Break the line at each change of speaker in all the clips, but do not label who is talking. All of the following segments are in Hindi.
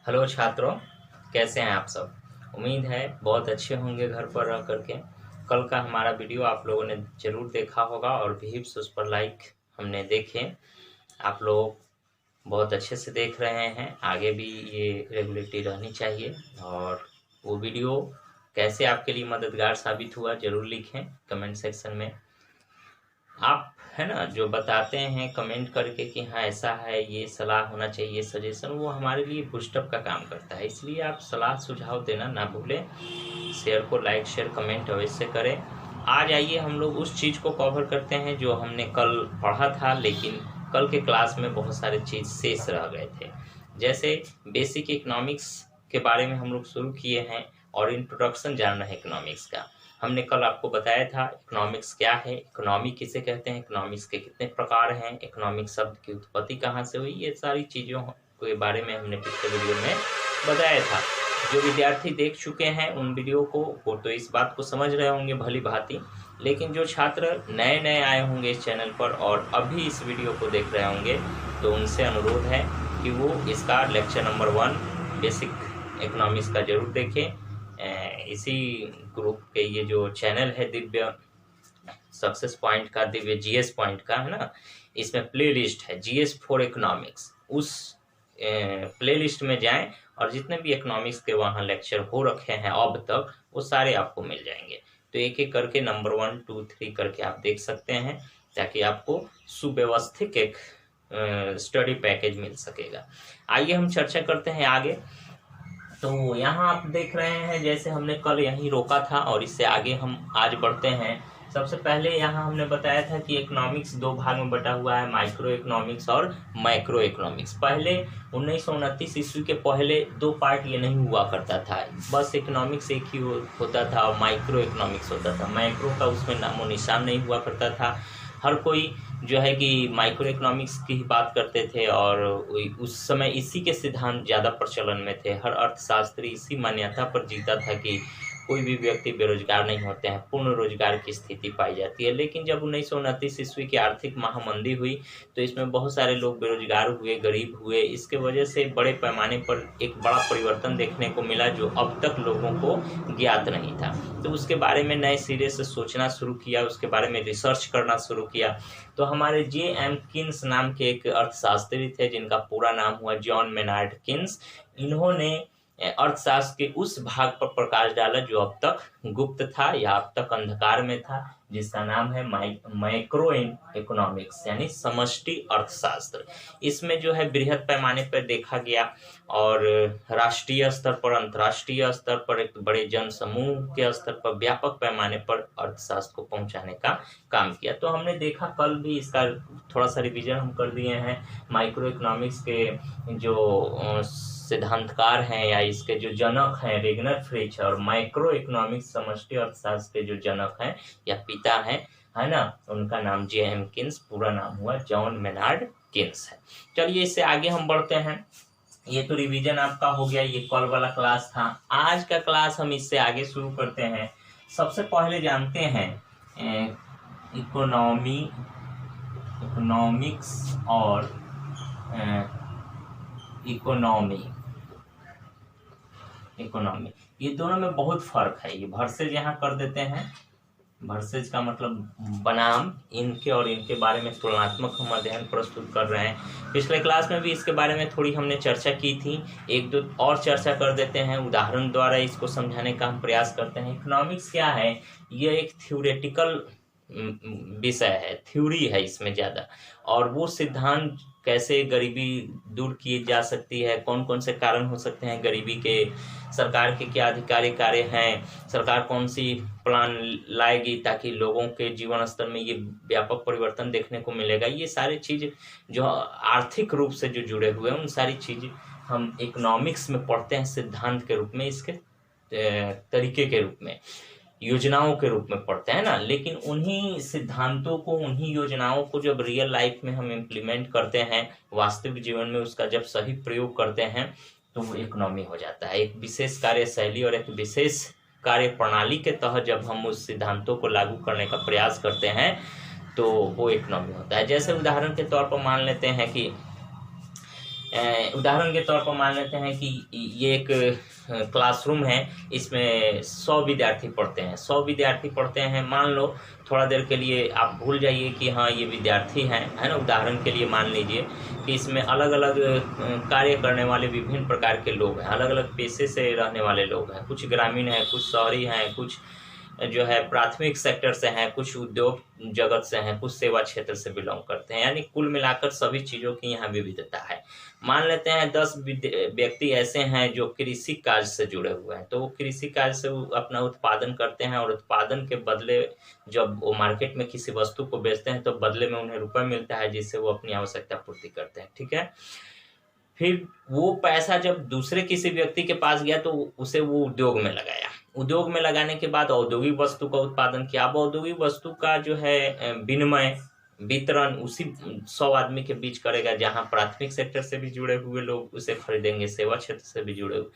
हेलो छात्रों, कैसे हैं आप सब। उम्मीद है बहुत अच्छे होंगे घर पर रह करके। कल का हमारा वीडियो आप लोगों ने ज़रूर देखा होगा और व्यूज़ उस पर लाइक हमने देखे। आप लोग बहुत अच्छे से देख रहे हैं, आगे भी ये रेगुलरिटी रहनी चाहिए। और वो वीडियो कैसे आपके लिए मददगार साबित हुआ ज़रूर लिखें कमेंट सेक्शन में। आप है ना जो बताते हैं कमेंट करके कि हाँ ऐसा है, ये सलाह होना चाहिए, सजेशन, वो हमारे लिए बूस्टअप का काम करता है। इसलिए आप सलाह सुझाव देना ना भूलें। शेयर को लाइक शेयर कमेंट अवश्य करें। आज आइए हम लोग उस चीज़ को कवर करते हैं जो हमने कल पढ़ा था, लेकिन कल के क्लास में बहुत सारे चीज़ शेष रह गए थे। जैसे बेसिक इकोनॉमिक्स के बारे में हम लोग शुरू किए हैं और इंट्रोडक्शन जानना है इकोनॉमिक्स का। हमने कल आपको बताया था इकोनॉमिक्स क्या है, इकोनॉमी किसे कहते हैं, इकोनॉमिक्स के कितने प्रकार हैं, इकोनॉमिक शब्द की उत्पत्ति कहाँ से हुई, ये सारी चीज़ों के बारे में हमने पिछले वीडियो में बताया था। जो विद्यार्थी देख चुके हैं उन वीडियो को वो तो इस बात को समझ रहे होंगे भली भांति, लेकिन जो छात्र नए नए आए होंगे इस चैनल पर और अभी इस वीडियो को देख रहे होंगे तो उनसे अनुरोध है कि वो इसका लेक्चर नंबर 1 बेसिक इकोनॉमिक्स का जरूर देखें। इसी ग्रुप के ये जो चैनल है दिव्य सक्सेस पॉइंट का, दिव्य जीएस पॉइंट का, है ना, इसमें प्लेलिस्ट है जीएस फॉर इकोनॉमिक्स। उस प्लेलिस्ट में जाएं और जितने भी इकोनॉमिक्स के वहाँ लेक्चर हो रखे हैं अब तक वो सारे आपको मिल जाएंगे। तो एक एक करके नंबर 1, 2, 3 करके आप देख सकते हैं ताकि आपको सुव्यवस्थित एक स्टडी पैकेज मिल सकेगा। आइए हम चर्चा करते हैं आगे। तो यहाँ आप देख रहे हैं जैसे हमने कल यहीं रोका था और इससे आगे हम आज बढ़ते हैं। सबसे पहले यहाँ हमने बताया था कि इकोनॉमिक्स 2 भाग में बटा हुआ है, माइक्रो इकोनॉमिक्स और मैक्रो इकोनॉमिक्स। पहले 1929 ईस्वी के पहले 2 पार्ट ये नहीं हुआ करता था, बस इकोनॉमिक्स एक ही होता था और माइक्रो इकोनॉमिक्स होता था। मैक्रो का उसमें नामो निशान नहीं हुआ करता था। हर कोई जो है कि माइक्रो इकोनॉमिक्स की ही बात करते थे और उस समय इसी के सिद्धांत ज़्यादा प्रचलन में थे। हर अर्थशास्त्री इसी मान्यता पर जीता था कि कोई भी व्यक्ति बेरोजगार नहीं होते हैं, पूर्ण रोजगार की स्थिति पाई जाती है। लेकिन जब 1929 ईस्वी की आर्थिक महामंदी हुई तो इसमें बहुत सारे लोग बेरोजगार हुए, गरीब हुए। इसके वजह से बड़े पैमाने पर एक बड़ा परिवर्तन देखने को मिला जो अब तक लोगों को ज्ञात नहीं था। तो उसके बारे में नए सिरे से सोचना शुरू किया, उसके बारे में रिसर्च करना शुरू किया। तो हमारे J.M. किन्स नाम के एक अर्थशास्त्री थे जिनका पूरा नाम हुआ जॉन मेनार्ड किन्स। इन्होंने अर्थशास्त्र के उस भाग पर प्रकाश डाला जो अब तक गुप्त था या अब तक अंधकार में था, जिसका नाम है मैक्रो इकोनॉमिक्स यानी समष्टि अर्थशास्त्र। इसमें जो है बृहद पैमाने पर देखा गया और राष्ट्रीय स्तर पर, अंतर्राष्ट्रीय स्तर पर, एक बड़े जन समूह के स्तर पर व्यापक पैमाने पर अर्थशास्त्र को पहुंचाने का काम किया। तो हमने देखा कल भी इसका थोड़ा सा रिवीजन हम कर दिए हैं। माइक्रो इकोनॉमिक्स के जो सिद्धांतकार हैं या इसके जो जनक हैं रेगनर फ्रिच, और माइक्रो इकोनॉमिक्स समष्टि अर्थशास्त्र के जो जनक हैं या पिता हैं, है ना, उनका नाम J.M. किन्स, पूरा नाम हुआ जॉन मेनार्ड किन्स है। चलिए इससे आगे हम बढ़ते हैं। ये तो रिवीजन आपका हो गया, ये कल वाला क्लास था। आज का क्लास हम इससे आगे शुरू करते हैं। सबसे पहले जानते हैं इकोनॉमिक्स और इकोनॉमी, ये दोनों में बहुत फर्क है। ये वर्सेज यहाँ कर देते हैं। वर्सेज का मतलब बनाम, इनके और इनके बारे में तुलनात्मक हम अध्ययन प्रस्तुत कर रहे हैं। पिछले क्लास में भी इसके बारे में थोड़ी हमने चर्चा की थी, एक दो और चर्चा कर देते हैं, उदाहरण द्वारा इसको समझाने का हम प्रयास करते हैं। इकोनॉमिक्स क्या है? ये एक थ्योरेटिकल विषय है, थ्योरी है इसमें ज़्यादा, और वो सिद्धांत कैसे गरीबी दूर की जा सकती है, कौन कौन से कारण हो सकते हैं गरीबी के, सरकार के क्या अधिकारी कार्य हैं, सरकार कौन सी प्लान लाएगी ताकि लोगों के जीवन स्तर में ये व्यापक परिवर्तन देखने को मिलेगा। ये सारी चीज़ जो आर्थिक रूप से जो जुड़े हुए हैं उन सारी चीज़ हम इकोनॉमिक्स में पढ़ते हैं, सिद्धांत के रूप में, इसके तरीके के रूप में, योजनाओं के रूप में पढ़ते हैं ना। लेकिन उन्हीं सिद्धांतों को, उन्हीं योजनाओं को जब रियल लाइफ में हम इम्प्लीमेंट करते हैं, वास्तविक जीवन में उसका जब सही प्रयोग करते हैं तो वो इकोनॉमी हो जाता है। एक विशेष कार्यशैली और एक विशेष कार्य प्रणाली के तहत जब हम उस सिद्धांतों को लागू करने का प्रयास करते हैं तो वो इकोनॉमी होता है। जैसे उदाहरण के तौर पर मान लेते हैं कि उदाहरण के तौर पर मान लेते हैं कि ये एक क्लासरूम है, इसमें 100 विद्यार्थी पढ़ते हैं। 100 विद्यार्थी पढ़ते हैं, मान लो थोड़ा देर के लिए आप भूल जाइए कि हाँ ये विद्यार्थी हैं, है ना। उदाहरण के लिए मान लीजिए कि इसमें अलग अलग कार्य करने वाले विभिन्न प्रकार के लोग हैं, अलग अलग पेशे से रहने वाले लोग हैं। कुछ ग्रामीण हैं, कुछ शहरी हैं, कुछ जो है प्राथमिक सेक्टर से हैं, कुछ उद्योग जगत से हैं, कुछ सेवा क्षेत्र से बिलोंग करते हैं। यानी कुल मिलाकर सभी चीज़ों की यहाँ विविधता है। मान लेते हैं 10 व्यक्ति ऐसे हैं जो कृषि कार्य से जुड़े हुए हैं, तो वो कृषि कार्य से अपना उत्पादन करते हैं और उत्पादन के बदले जब वो मार्केट में किसी वस्तु को बेचते हैं तो बदले में उन्हें रुपये मिलता है, जिससे वो अपनी आवश्यकता पूर्ति करते हैं। ठीक है। फिर वो पैसा जब दूसरे किसी व्यक्ति के पास गया तो उसे वो उद्योग में लगाया। उद्योग में लगाने के बाद औद्योगिक वस्तु का उत्पादन किया। अब औद्योगिक वस्तु का जो है विनिमय वितरण उसी 100 आदमी के बीच करेगा, जहां प्राथमिक सेक्टर से भी जुड़े हुए लोग उसे खरीदेंगे, सेवा क्षेत्र से भी जुड़े हुए।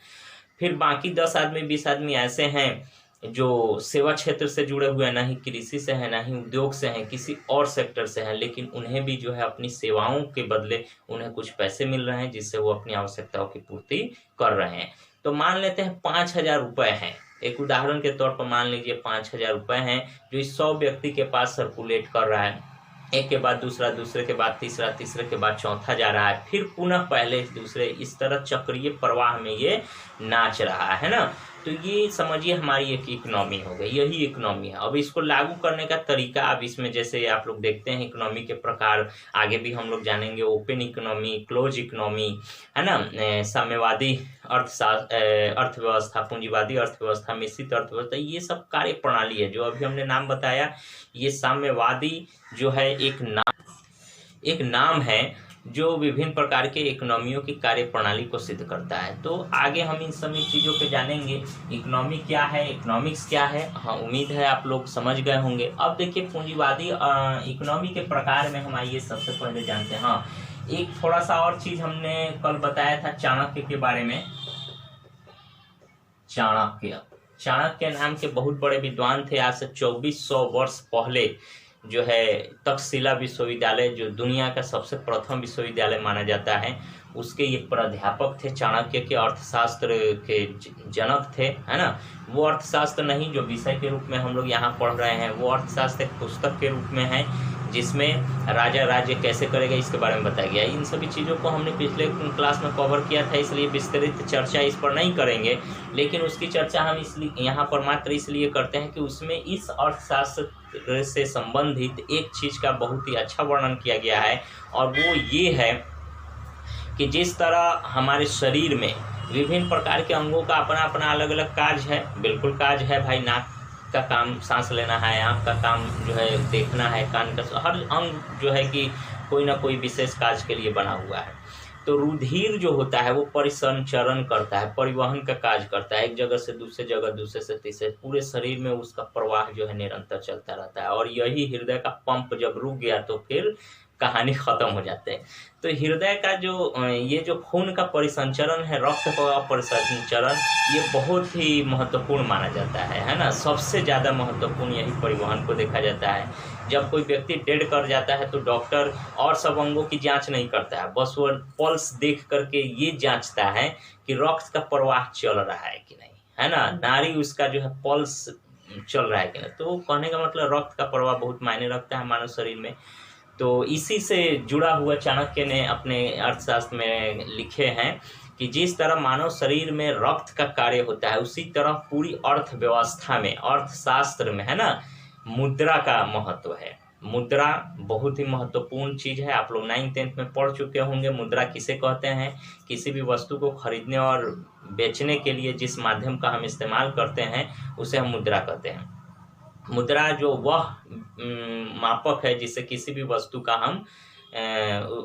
फिर बाकी 10 आदमी 20 आदमी ऐसे हैं जो सेवा क्षेत्र से जुड़े हुए हैं, ना ही कृषि से हैं, ना ही उद्योग से हैं, किसी और सेक्टर से हैं, लेकिन उन्हें भी जो है अपनी सेवाओं के बदले उन्हें कुछ पैसे मिल रहे हैं, जिससे वो अपनी आवश्यकताओं की पूर्ति कर रहे हैं। तो मान लेते हैं 5,000 रुपये हैं, एक उदाहरण के तौर पर मान लीजिए 5,000 रुपये हैं जो इस 100 व्यक्ति के पास सर्कुलेट कर रहा है। एक के बाद दूसरा, दूसरे के बाद तीसरा, तीसरे के बाद चौथा जा रहा है, फिर पुनः पहले दूसरे, इस तरह चक्रीय प्रवाह में ये नाच रहा है ना। तो ये समझिए हमारी एक इकोनॉमी हो गई, यही इकोनॉमी है। अब इसको लागू करने का तरीका, अब इसमें जैसे आप लोग देखते हैं इकोनॉमी के प्रकार, आगे भी हम लोग जानेंगे। ओपन इकोनॉमी, क्लोज इकोनॉमी, है ना, साम्यवादी अर्थव्यवस्था, पूंजीवादी अर्थव्यवस्था, मिश्रित अर्थव्यवस्था, ये सब कार्य प्रणाली है। जो अभी हमने नाम बताया, ये साम्यवादी जो है एक नाम है जो विभिन्न प्रकार के इकोनॉमियों की कार्य प्रणाली को सिद्ध करता है। तो आगे हम इन सभी चीज़ों पे जानेंगे। इकोनॉमी क्या है, इकोनॉमिक्स क्या है, हाँ उम्मीद है आप लोग समझ गए होंगे। अब देखिए पूंजीवादी इकोनॉमी के प्रकार में हम आइए सबसे पहले जानते हैं। हाँ, एक थोड़ा सा और चीज़ हमने कल बताया था चाणक्य के बारे में। चाणक्य नाम के बहुत बड़े विद्वान थे। आज से 2400 वर्ष पहले जो है तक्षशिला विश्वविद्यालय, जो दुनिया का सबसे प्रथम विश्वविद्यालय माना जाता है, उसके ये प्राध्यापक थे। चाणक्य के अर्थशास्त्र के जनक थे, है ना। वो अर्थशास्त्र नहीं जो विषय के रूप में हम लोग यहाँ पढ़ रहे हैं, वो अर्थशास्त्र एक पुस्तक के रूप में है, जिसमें राजा राज्य कैसे करेगा इसके बारे में बताया गया। इन सभी चीज़ों को हमने पिछले क्लास में कवर किया था, इसलिए विस्तृत चर्चा इस पर नहीं करेंगे। लेकिन उसकी चर्चा हम इसलिए यहाँ पर मात्र इसलिए करते हैं कि उसमें इस अर्थशास्त्र से संबंधित एक चीज़ का बहुत ही अच्छा वर्णन किया गया है, और वो ये है कि जिस तरह हमारे शरीर में विभिन्न प्रकार के अंगों का अपना अपना अलग अलग कार्य है। बिल्कुल कार्य है भाई, नाक का काम सांस लेना है, आँख का काम जो है देखना है, कान का, हर अंग जो है कि कोई ना कोई विशेष कार्य के लिए बना हुआ है। तो रुधिर जो होता है वो परिसंचरण करता है, परिवहन का कार्य करता है, एक जगह से दूसरे जगह, दूसरे से तीसरे, पूरे शरीर में उसका प्रवाह जो है निरंतर चलता रहता है। और यही हृदय का पंप जब रुक गया तो फिर कहानी खत्म हो जाते हैं। तो हृदय का जो ये जो खून का परिसंचरण है, रक्त का परिसंचरण, ये बहुत ही महत्वपूर्ण माना जाता है ना। सबसे ज़्यादा महत्वपूर्ण यही परिवहन को देखा जाता है। जब कोई व्यक्ति डेड कर जाता है तो डॉक्टर और सब अंगों की जांच नहीं करता है, बस वो पल्स देख करके ये जांचता है कि रक्त का प्रवाह चल रहा है कि नहीं, है ना, नाड़ी उसका जो है पल्स चल रहा है कि नहीं। तो कहने का मतलब रक्त का प्रवाह बहुत मायने रखता है मानव शरीर में। तो इसी से जुड़ा हुआ चाणक्य ने अपने अर्थशास्त्र में लिखे हैं कि जिस तरह मानव शरीर में रक्त का कार्य होता है, उसी तरह पूरी अर्थव्यवस्था में, अर्थशास्त्र में, है ना, मुद्रा का महत्व है। मुद्रा बहुत ही महत्वपूर्ण चीज़ है। आप लोग 9th-10th में पढ़ चुके होंगे। मुद्रा किसे कहते हैं? किसी भी वस्तु को खरीदने और बेचने के लिए जिस माध्यम का हम इस्तेमाल करते हैं उसे हम मुद्रा कहते हैं। मुद्रा जो वह मापक है जिससे किसी भी वस्तु का हम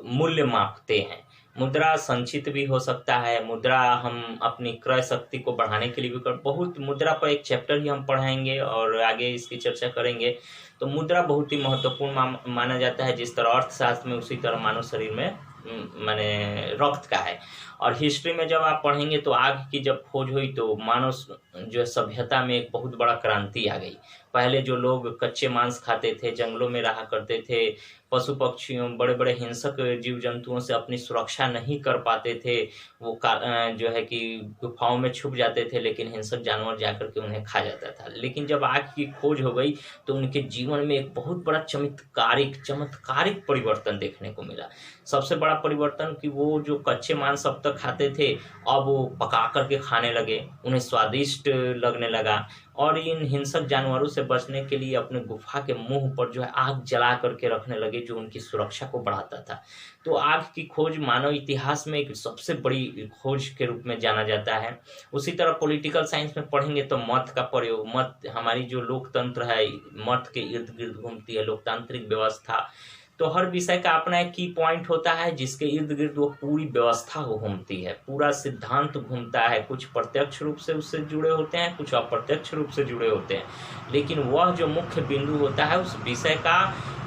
मूल्य मापते हैं। मुद्रा संचित भी हो सकता है। मुद्रा हम अपनी क्रय शक्ति को बढ़ाने के लिए भी बहुत, मुद्रा पर एक चैप्टर ही हम पढ़ाएंगे और आगे इसकी चर्चा करेंगे। तो मुद्रा बहुत ही महत्वपूर्ण माना जाता है। जिस तरह अर्थशास्त्र में, उसी तरह मानव शरीर में माने रक्त का है। और हिस्ट्री में जब आप पढ़ेंगे तो आग की जब खोज हुई तो मानव जो सभ्यता में एक बहुत बड़ा क्रांति आ गई। पहले जो लोग कच्चे मांस खाते थे, जंगलों में रहा करते थे, पशु पक्षियों, बड़े बड़े हिंसक जीव जंतुओं से अपनी सुरक्षा नहीं कर पाते थे। वो जो है कि गुफाओं में छुप जाते थे, लेकिन हिंसक जानवर जाकर के उन्हें खा जाता था। लेकिन जब आग की खोज हो गई तो उनके जीवन में एक बहुत बड़ा चमत्कारिक परिवर्तन देखने को मिला। सबसे बड़ा परिवर्तन कि वो जो कच्चे मांस अब तक खाते थे, अब वो पका करके खाने लगे, उन्हें स्वादिष्ट लगने लगा। और इन हिंसक जानवरों से बचने के लिए अपने गुफा के मुंह पर जो है आग जला करके रखने लगे, जो उनकी सुरक्षा को बढ़ाता था। तो आग की खोज मानव इतिहास में एक सबसे बड़ी खोज के रूप में जाना जाता है। उसी तरह पॉलिटिकल साइंस में पढ़ेंगे तो मत का प्रयोग, मत हमारी जो लोकतंत्र है, मत के इर्द गिर्द घूमती है लोकतांत्रिक व्यवस्था। तो हर विषय का अपना एक की पॉइंट होता है जिसके इर्द गिर्द वो पूरी व्यवस्था घूमती है, पूरा सिद्धांत घूमता है। कुछ प्रत्यक्ष रूप से उससे जुड़े होते हैं, कुछ अप्रत्यक्ष रूप से जुड़े होते हैं, लेकिन वह जो मुख्य बिंदु होता है उस विषय का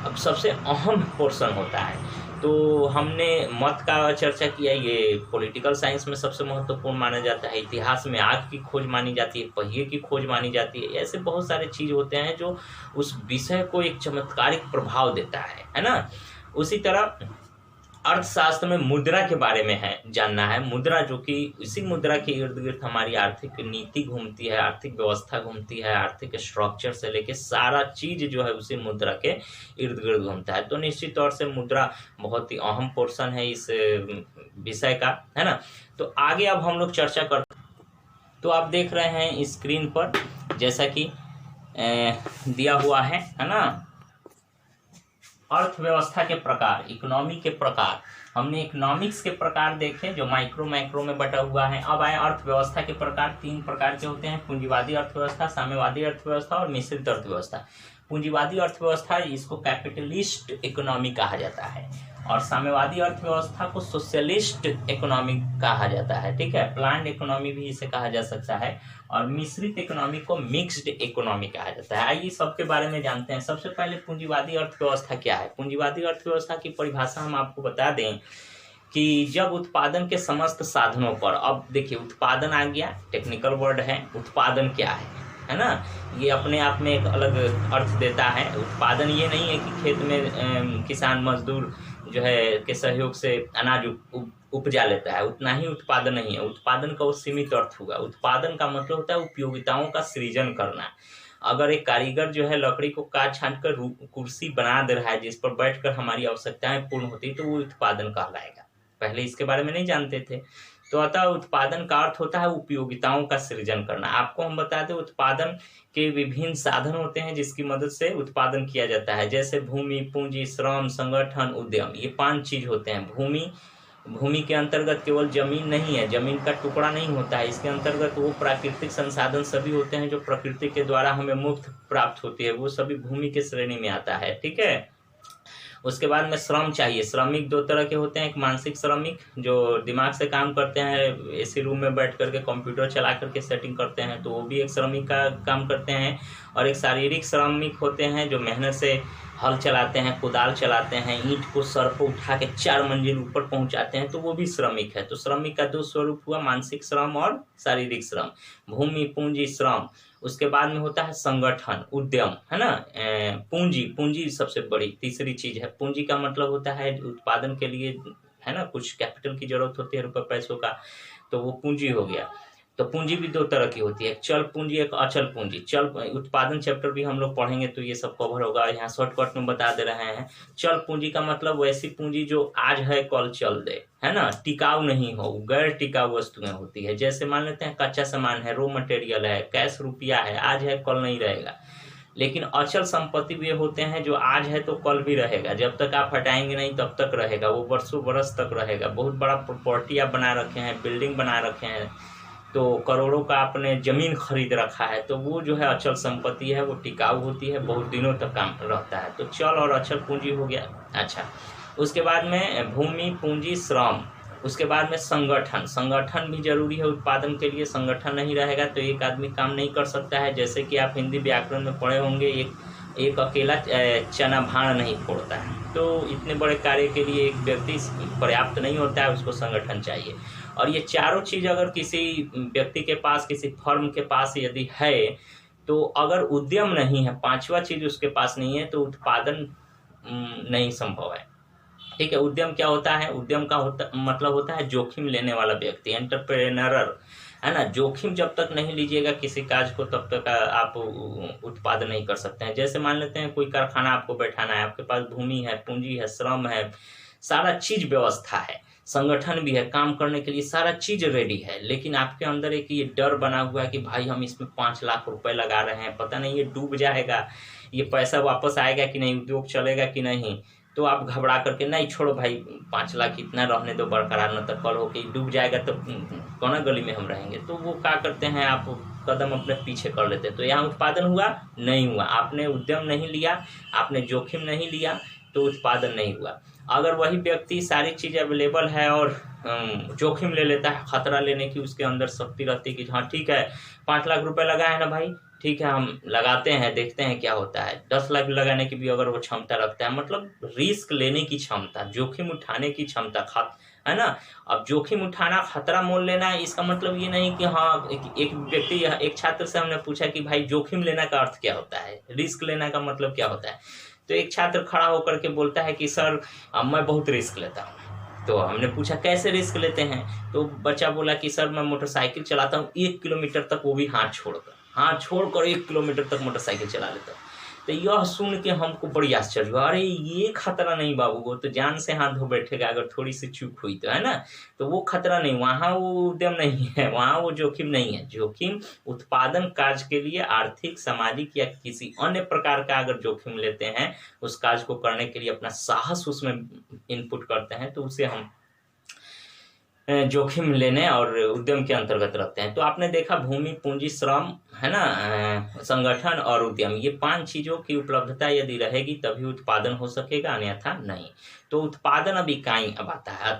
अब सबसे अहम पोर्शन होता है। तो हमने मत का चर्चा किया, ये पॉलिटिकल साइंस में सबसे महत्वपूर्ण माना जाता है। इतिहास में आग की खोज मानी जाती है, पहिए की खोज मानी जाती है। ऐसे बहुत सारे चीज होते हैं जो उस विषय को एक चमत्कारिक प्रभाव देता है ना। उसी तरह अर्थशास्त्र में मुद्रा के बारे में है जानना है। मुद्रा जो कि इसी मुद्रा के इर्द गिर्द हमारी आर्थिक नीति घूमती है, आर्थिक व्यवस्था घूमती है, आर्थिक स्ट्रक्चर से लेके सारा चीज जो है उसी मुद्रा के इर्द गिर्द घूमता है। तो निश्चित तौर से मुद्रा बहुत ही अहम पोर्शन है इस विषय का, है ना। तो आगे अब हम लोग चर्चा करते। तो आप देख रहे हैं स्क्रीन पर जैसा कि दिया हुआ है ना, अर्थव्यवस्था के प्रकार, इकोनॉमी के प्रकार। हमने इकोनॉमिक्स के प्रकार देखे जो माइक्रो मैक्रो में बटा हुआ है। अब आए अर्थव्यवस्था के प्रकार। 3 प्रकार के होते हैं, पूंजीवादी अर्थव्यवस्था, साम्यवादी अर्थव्यवस्था और मिश्रित अर्थव्यवस्था। पूंजीवादी अर्थव्यवस्था इसको कैपिटलिस्ट इकोनॉमी कहा जाता है, और साम्यवादी अर्थव्यवस्था को सोशलिस्ट इकोनॉमी कहा जाता है, ठीक है। प्लान्ड इकोनॉमी भी इसे कहा जा सकता है, और मिश्रित इकोनॉमी को मिक्स्ड इकोनॉमी कहा जाता है। आइए सबके बारे में जानते हैं। सबसे पहले पूंजीवादी अर्थव्यवस्था क्या है। पूंजीवादी अर्थव्यवस्था की परिभाषा हम आपको बता दें कि जब उत्पादन के समस्त साधनों पर, अब देखिए उत्पादन आ गया, टेक्निकल वर्ड है। उत्पादन क्या है ना, ये अपने आप में एक अलग अर्थ देता है। उत्पादन ये नहीं है कि खेत में किसान मजदूर जो है के सहयोग से अनाज उपजा लेता है, उतना ही उत्पादन नहीं है। उत्पादन का वो सीमित अर्थ होगा। उत्पादन का मतलब होता है उपयोगिताओं का सृजन करना। अगर एक कारीगर जो है लकड़ी को काट छांट कर कुर्सी बना दे रहा है जिस पर बैठकर हमारी आवश्यकताएं पूर्ण होती है, तो वो उत्पादन कहलाएगा। पहले इसके बारे में नहीं जानते थे। तो अतः उत्पादन का अर्थ होता है उपयोगिताओं का सृजन करना। आपको हम बता दें उत्पादन के विभिन्न साधन होते हैं जिसकी मदद से उत्पादन किया जाता है, जैसे भूमि, पूंजी, श्रम, संगठन, उद्यम। ये 5 चीज होते हैं। भूमि के अंतर्गत केवल जमीन नहीं है, जमीन का टुकड़ा नहीं होता है। इसके अंतर्गत वो प्राकृतिक संसाधन सभी होते हैं जो प्रकृति के द्वारा हमें मुफ्त प्राप्त होती है, वो सभी भूमि के श्रेणी में आता है, ठीक है। उसके बाद में श्रम चाहिए। श्रमिक 2 तरह के होते हैं, एक मानसिक श्रमिक जो दिमाग से काम करते हैं, एसी रूम में बैठ करके कंप्यूटर चला करके सेटिंग करते हैं, तो वो भी एक श्रमिक का काम करते हैं। और एक शारीरिक श्रमिक होते हैं जो मेहनत से हल चलाते हैं, कुदाल चलाते हैं, ईंट को सर पर उठा के 4 मंजिल ऊपर पहुंचाते हैं, तो वो भी श्रमिक है। तो श्रमिक का 2 स्वरूप हुआ, मानसिक श्रम और शारीरिक श्रम। भूमि, पूंजी, श्रम। उसके बाद में होता है संगठन, उद्यम, है ना। पूंजी सबसे बड़ी तीसरी चीज है। पूंजी का मतलब होता है उत्पादन के लिए, है ना, कुछ कैपिटल की जरूरत होती है, रुपए पैसों का, तो वो पूंजी हो गया। तो पूंजी भी 2 तरह की होती है, एक चल पूंजी, एक अचल पूंजी। चल उत्पादन चैप्टर भी हम लोग पढ़ेंगे तो ये सब कवर होगा, यहाँ शॉर्टकट में बता दे रहे हैं। चल पूंजी का मतलब वैसी पूंजी जो आज है कल चल दे, है ना, टिकाऊ नहीं हो, गैर टिकाऊ वस्तुएं होती है। जैसे मान लेते हैं कच्चा सामान है, रॉ मटेरियल है, कैश रुपया है, आज है कल नहीं रहेगा। लेकिन अचल संपत्ति भी होते हैं जो आज है तो कल भी रहेगा, जब तक आप हटाएंगे नहीं तब तक रहेगा, वो वर्षों बरस तक रहेगा। बहुत बड़ा प्रॉपर्टी आप बना रखे हैं, बिल्डिंग बना रखे हैं, तो करोड़ों का आपने जमीन खरीद रखा है, तो वो जो है अचल संपत्ति है, वो टिकाऊ होती है, बहुत दिनों तक काम रहता है। तो चल और अचल पूंजी हो गया। अच्छा, उसके बाद में भूमि, पूंजी, श्रम। उसके बाद में संगठन भी जरूरी है उत्पादन के लिए। संगठन नहीं रहेगा तो एक आदमी काम नहीं कर सकता है। जैसे कि आप हिंदी व्याकरण में पढ़े होंगे, एक अकेला चना भाण नहीं फोड़ता है। तो इतने बड़े कार्य के लिए एक व्यक्ति पर्याप्त नहीं होता है, उसको संगठन चाहिए। और ये चारों चीज अगर किसी व्यक्ति के पास, किसी फर्म के पास यदि है, तो अगर उद्यम नहीं है, 5वां चीज उसके पास नहीं है, तो उत्पादन नहीं संभव है। ठीक है। उद्यम क्या होता है? उद्यम का मतलब होता है जोखिम लेने वाला व्यक्ति, एंटरप्रेन्योर, है ना। जोखिम जब तक नहीं लीजिएगा किसी काज को, तब तक आप उत्पादन नहीं कर सकते हैं। जैसे मान लेते हैं कोई कारखाना आपको बैठाना है, आपके पास भूमि है, पूंजी है, श्रम है, सारा चीज व्यवस्था है, संगठन भी है, काम करने के लिए सारा चीज रेडी है, लेकिन आपके अंदर एक ये डर बना हुआ है कि भाई हम इसमें 5 लाख रुपए लगा रहे हैं, पता नहीं ये डूब जाएगा, ये पैसा वापस आएगा कि नहीं, उद्योग चलेगा कि नहीं। तो आप घबरा करके नहीं, छोड़ो भाई 5 लाख इतना रहने दो बरकरार, न तो कल हो कि डूब जाएगा तो कौन गली में हम रहेंगे। तो वो क्या करते हैं, आप कदम अपने पीछे कर लेते हैं। तो यहाँ उत्पादन हुआ नहीं हुआ, आपने उद्यम नहीं लिया, आपने जोखिम नहीं लिया, तो उत्पादन नहीं हुआ। अगर वही व्यक्ति सारी चीज़ अवेलेबल है और जोखिम ले लेता है, खतरा लेने की उसके अंदर शक्ति रहती है कि हाँ ठीक है 5 लाख रुपए लगाए ना भाई, ठीक है हम लगाते हैं, देखते हैं क्या होता है। 10 लाख लगाने की भी अगर वो क्षमता रखता है, मतलब रिस्क लेने की क्षमता, जोखिम उठाने की क्षमता, है ना। अब जोखिम उठाना, खतरा मोल लेना, इसका मतलब ये नहीं कि हाँ एक व्यक्ति, एक छात्र से हमने पूछा कि भाई जोखिम लेना का अर्थ क्या होता है, रिस्क लेना का मतलब क्या होता है। तो एक छात्र खड़ा होकर के बोलता है कि सर मैं बहुत रिस्क लेता हूँ। तो हमने पूछा कैसे रिस्क लेते हैं, तो बच्चा बोला कि सर मैं मोटरसाइकिल चलाता हूँ 1 किलोमीटर तक, वो भी हाथ छोड़कर 1 किलोमीटर तक मोटरसाइकिल चला लेता हूँ। तो यह सुन के हमको बड़ी आश्चर्य हुआ, अरे ये खतरा नहीं बाबू, वो तो जान से हाथ धो बैठेगा अगर थोड़ी सी चूक हुई तो, है ना। तो वो खतरा नहीं, वहाँ वो उद्यम नहीं है, वहाँ वो जोखिम नहीं है। जोखिम उत्पादन कार्य के लिए आर्थिक, सामाजिक या किसी अन्य प्रकार का अगर जोखिम लेते हैं, उस कार्य को करने के लिए अपना साहस उसमें इनपुट करते हैं, तो उसे हम जोखिम लेने और उद्यम के अंतर्गत रखते हैं। तो आपने देखा भूमि, पूंजी, श्रम, है ना, संगठन और उद्यम, ये 5 चीजों की उपलब्धता यदि रहेगी तभी उत्पादन हो सकेगा, अन्यथा नहीं। तो उत्पादन अब इकाई अब आता है।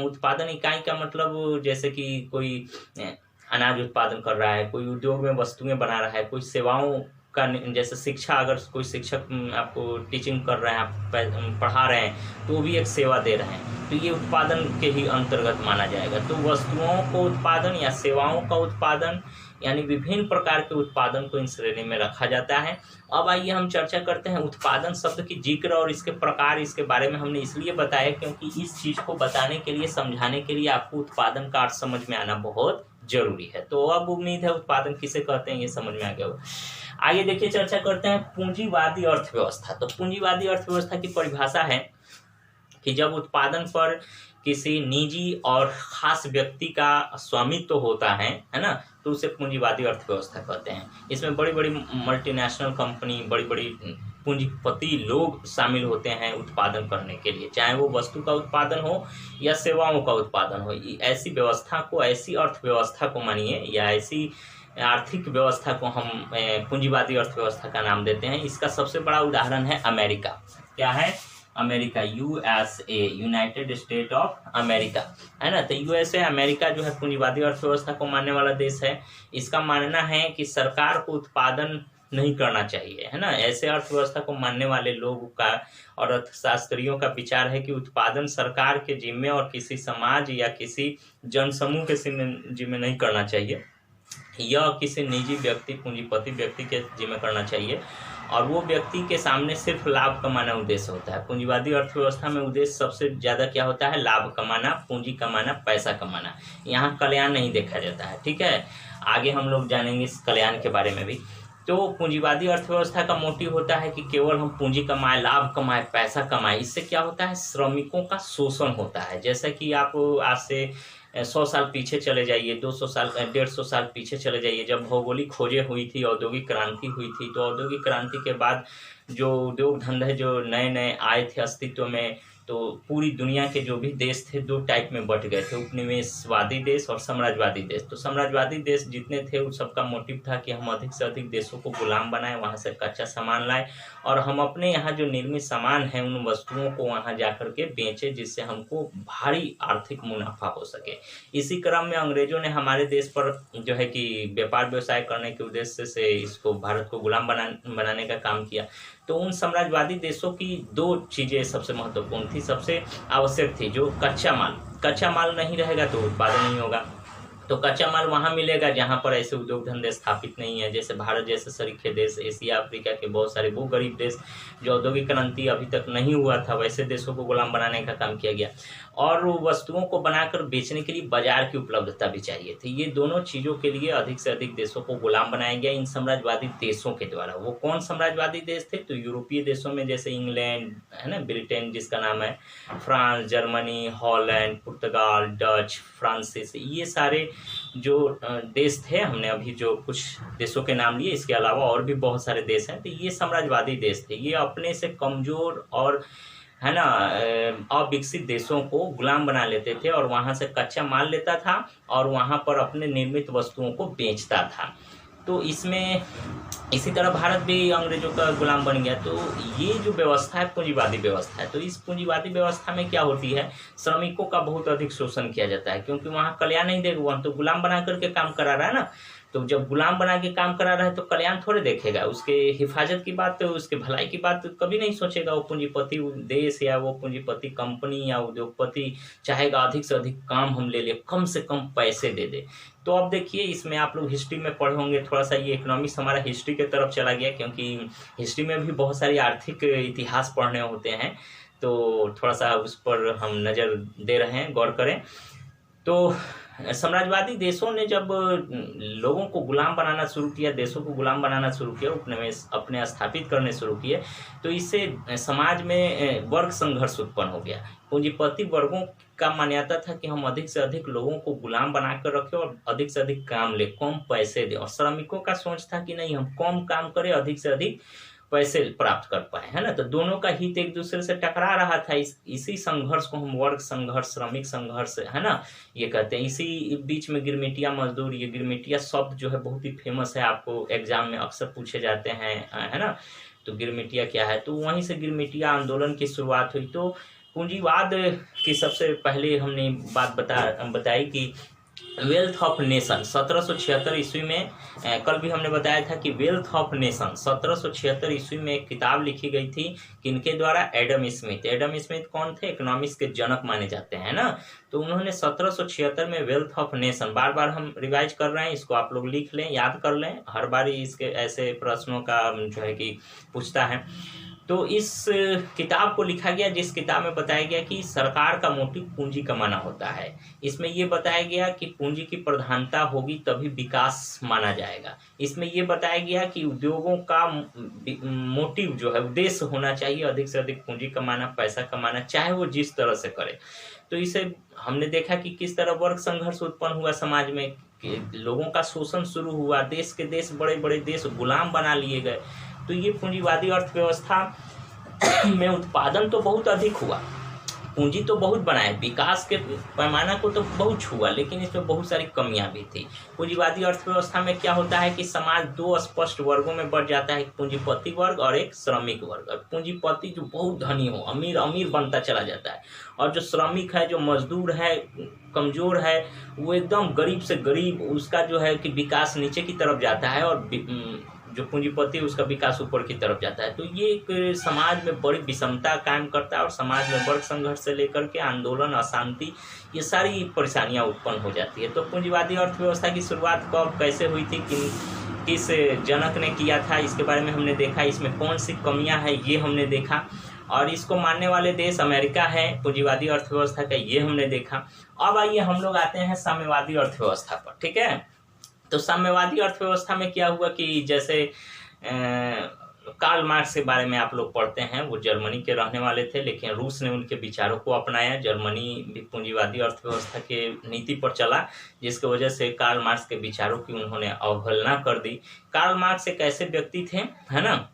उत्पादन इकाई का मतलब जैसे कि कोई अनाज उत्पादन कर रहा है, कोई उद्योग में वस्तुएं बना रहा है, कोई सेवाओं का, जैसे शिक्षा, अगर कोई शिक्षक आपको टीचिंग कर रहे हैं, आप पढ़ा रहे हैं, तो भी एक सेवा दे रहे हैं, तो ये उत्पादन के ही अंतर्गत माना जाएगा। तो वस्तुओं को उत्पादन या सेवाओं का उत्पादन, यानी विभिन्न प्रकार के उत्पादन को इन श्रेणी में रखा जाता है। अब आइए हम चर्चा करते हैं उत्पादन शब्द की जिक्र और इसके प्रकार। इसके बारे में हमने इसलिए बताया क्योंकि इस चीज को बताने के लिए, समझाने के लिए आपको उत्पादन का अर्थ समझ में आना बहुत जरूरी है। तो अब उम्मीद है उत्पादन किसे कहते हैं ये समझ में आ गया होगा। आगे देखिए, चर्चा करते हैं पूंजीवादी अर्थव्यवस्था। तो पूंजीवादी अर्थव्यवस्था की परिभाषा है कि जब उत्पादन पर किसी निजी और खास व्यक्ति का स्वामित्व होता है ना, तो उसे पूंजीवादी अर्थव्यवस्था कहते हैं। इसमें बड़ी बड़ी मल्टीनेशनल कंपनी, बड़ी बड़ी पूंजीपति लोग शामिल होते हैं उत्पादन करने के लिए, चाहे वो वस्तु का उत्पादन हो या सेवाओं का उत्पादन हो। ऐसी व्यवस्था को, ऐसी अर्थव्यवस्था को मानिए, या ऐसी आर्थिक व्यवस्था को हम पूंजीवादी अर्थव्यवस्था का नाम देते हैं। इसका सबसे बड़ा उदाहरण है अमेरिका। क्या है? America, USA, United state of America, है ना। तो USA, अमेरिका जो है पूंजीवादी अर्थव्यवस्था को मानने वाला देश है। इसका मानना है कि सरकार को उत्पादन नहीं करना चाहिए, है ना। ऐसे अर्थव्यवस्था को मानने वाले लोगों का और अर्थशास्त्रियों का विचार है कि उत्पादन सरकार के जिम्मे और किसी समाज या किसी जनसमूह के जिम्मे नहीं करना चाहिए, यह किसी निजी व्यक्ति, पूंजीपति व्यक्ति के जिम्मे करना चाहिए, और वो व्यक्ति के सामने सिर्फ लाभ कमाना उद्देश्य होता है। पूंजीवादी अर्थव्यवस्था में उद्देश्य सबसे ज़्यादा क्या होता है? लाभ कमाना, पूंजी कमाना, पैसा कमाना। यहाँ कल्याण नहीं देखा जाता है, ठीक है। आगे हम लोग जानेंगे इस कल्याण के बारे में भी। तो पूंजीवादी अर्थव्यवस्था का मोटिव होता है कि केवल हम पूंजी कमाएं, लाभ कमाएं, पैसा कमाएं। इससे क्या होता है? श्रमिकों का शोषण होता है। जैसा कि आप आज से 100 साल पीछे चले जाइए, 200 साल, 150 साल पीछे चले जाइए, जब भौगोलिक खोजें हुई थी, औद्योगिक क्रांति हुई थी, तो औद्योगिक क्रांति के बाद जो उद्योग धंधे जो नए नए आए थे अस्तित्व में, तो पूरी दुनिया के जो भी देश थे 2 टाइप में बट गए थे, उपनिवेशवादी देश और साम्राज्यवादी देश। तो साम्राज्यवादी देश जितने थे उन सबका मोटिव था कि हम अधिक से अधिक देशों को गुलाम बनाएं, वहाँ से कच्चा सामान लाएं, और हम अपने यहाँ जो निर्मित सामान है उन वस्तुओं को वहाँ जा कर के बेचें, जिससे हमको भारी आर्थिक मुनाफा हो सके। इसी क्रम में अंग्रेजों ने हमारे देश पर जो है कि व्यापार व्यवसाय करने के उद्देश्य से इसको, भारत को गुलाम बनाने का काम किया। तो उन साम्राज्यवादी देशों की 2 चीज़ें सबसे महत्वपूर्ण थी, सबसे आवश्यक थी, जो कच्चा माल नहीं रहेगा तो उत्पादन नहीं होगा, तो कच्चा माल वहाँ मिलेगा जहाँ पर ऐसे उद्योग धंधे स्थापित नहीं है, जैसे भारत जैसे सरीखे देश, एशिया अफ्रीका के बहुत सारे वो गरीब देश जो औद्योगिक क्रांति अभी तक नहीं हुआ था, वैसे देशों को गुलाम बनाने का काम किया गया। और वस्तुओं को बनाकर बेचने के लिए बाजार की उपलब्धता भी चाहिए थी। ये दोनों चीज़ों के लिए अधिक से अधिक देशों को गुलाम बनाया गया इन साम्राज्यवादी देशों के द्वारा। वो कौन साम्राज्यवादी देश थे? तो यूरोपीय देशों में जैसे इंग्लैंड है ना, ब्रिटेन जिसका नाम है, फ्रांस, जर्मनी, हॉलैंड, पुर्तगाल, डच, फ्रांसीस, ये सारे जो देश थे, हमने अभी जो कुछ देशों के नाम लिए, इसके अलावा और भी बहुत सारे देश हैं। तो ये साम्राज्यवादी देश थे, ये अपने से कमजोर और है ना अविकसित देशों को गुलाम बना लेते थे और वहाँ से कच्चा माल लेता था और वहाँ पर अपने निर्मित वस्तुओं को बेचता था। तो इसमें इसी तरह भारत भी अंग्रेजों का गुलाम बन गया। तो ये जो व्यवस्था है पूंजीवादी व्यवस्था है। तो इस पूंजीवादी व्यवस्था में क्या होती है, श्रमिकों का बहुत अधिक शोषण किया जाता है, क्योंकि वहाँ कल्याण नहीं देगा, वहाँ तो गुलाम बना करके काम करा रहा है ना। तो जब गुलाम बना के काम करा रहा है तो कल्याण थोड़े देखेगा, उसके हिफाजत की बात, तो उसके भलाई की बात कभी नहीं सोचेगा। वो पूंजीपति देश या वो पूंजीपति कंपनी या उद्योगपति चाहेगा अधिक से अधिक काम हम ले ले, कम से कम पैसे दे दे। तो अब देखिए, इसमें आप लोग हिस्ट्री में पढ़े होंगे, थोड़ा सा ये इकोनॉमिक्स हमारा हिस्ट्री के तरफ चला गया, क्योंकि हिस्ट्री में भी बहुत सारी आर्थिक इतिहास पढ़ने होते हैं, तो थोड़ा सा उस पर हम नज़र दे रहे हैं, गौर करें। तो साम्राज्यवादी देशों ने जब लोगों को गुलाम बनाना शुरू किया, देशों को गुलाम बनाना शुरू किया, अपने स्थापित करने शुरू किए, तो इससे समाज में वर्ग संघर्ष उत्पन्न हो गया। पूंजीपति वर्गों का मान्यता था कि हम अधिक से अधिक लोगों को गुलाम बनाकर रखें और अधिक से अधिक काम ले, कम पैसे दें। और श्रमिकों का सोच था कि नहीं, हम कम काम करें, अधिक से अधिक पैसे प्राप्त कर पाए, है ना। तो दोनों का हित एक दूसरे से टकरा रहा था। इसी संघर्ष को हम वर्ग संघर्ष, श्रमिक संघर्ष, है ना, ये कहते हैं। इसी बीच में गिरमिटिया मजदूर, ये गिरमिटिया शब्द जो है बहुत ही फेमस है, आपको एग्जाम में अक्सर पूछे जाते हैं, है ना। तो गिरमिटिया क्या है? तो वहीं से गिरमिटिया आंदोलन की शुरुआत हुई। तो पूंजीवाद की सबसे पहले हमने बात बताई कि वेल्थ ऑफ नेशन 1776 ईस्वी में, कल भी हमने बताया था कि वेल्थ ऑफ नेशन 1776 ईस्वी में एक किताब लिखी गई थी, किनके द्वारा? Adam Smith. एडम स्मिथ कौन थे? इकोनॉमिक्स के जनक माने जाते हैं ना। तो उन्होंने 1776 में वेल्थ ऑफ नेशन, बार बार हम रिवाइज कर रहे हैं, इसको आप लोग लिख लें, याद कर लें, हर बार इसके ऐसे प्रश्नों का जो है कि पूछता है। तो इस किताब को लिखा गया, जिस किताब में बताया गया कि सरकार का मोटिव पूंजी कमाना होता है। इसमें ये बताया गया कि पूंजी की प्रधानता होगी तभी विकास माना जाएगा। इसमें ये बताया गया कि उद्योगों का मोटिव जो है, उद्देश्य होना चाहिए अधिक से अधिक पूंजी कमाना, पैसा कमाना, चाहे वो जिस तरह से करे। तो इसे हमने देखा कि किस तरह वर्ग संघर्ष उत्पन्न हुआ समाज में, कि लोगों का शोषण शुरू हुआ, देश के देश, बड़े बड़े देश गुलाम बना लिए गए। तो ये पूंजीवादी अर्थव्यवस्था में उत्पादन तो बहुत अधिक हुआ, पूंजी तो बहुत बनाए, विकास के पैमाना को तो बहुत छुआ, लेकिन इसमें बहुत सारी कमियां भी थी। पूंजीवादी अर्थव्यवस्था में क्या होता है कि समाज दो स्पष्ट वर्गों में बढ़ जाता है, एक पूंजीपति वर्ग और एक श्रमिक वर्ग। और पूंजीपति जो बहुत धनी हो, अमीर अमीर बनता चला जाता है, और जो श्रमिक है, जो मजदूर है, कमजोर है, वो एकदम गरीब से गरीब, उसका जो है कि विकास नीचे की तरफ जाता है, और जो पूंजीपति है उसका विकास ऊपर की तरफ जाता है। तो ये एक समाज में बड़ी विषमता कायम करता है, और समाज में वर्ग संघर्ष से लेकर के आंदोलन, अशांति, ये सारी परेशानियां उत्पन्न हो जाती है। तो पूंजीवादी अर्थव्यवस्था की शुरुआत कब, कैसे हुई थी, किस जनक ने किया था, इसके बारे में हमने देखा। इसमें कौन सी कमियां हैं, ये हमने देखा। और इसको मानने वाले देश अमेरिका है पूंजीवादी अर्थव्यवस्था का, ये हमने देखा। अब आइए हम लोग आते हैं साम्यवादी अर्थव्यवस्था पर, ठीक है। तो साम्यवादी अर्थव्यवस्था में क्या हुआ कि जैसे कार्ल मार्क्स के बारे में आप लोग पढ़ते हैं, वो जर्मनी के रहने वाले थे, लेकिन रूस ने उनके विचारों को अपनाया। जर्मनी भी पूंजीवादी अर्थव्यवस्था के नीति पर चला, जिसकी वजह से कार्ल मार्क्स के विचारों की उन्होंने अवहेलना कर दी। कार्ल मार्क्स एक ऐसे व्यक्ति थे, है ना,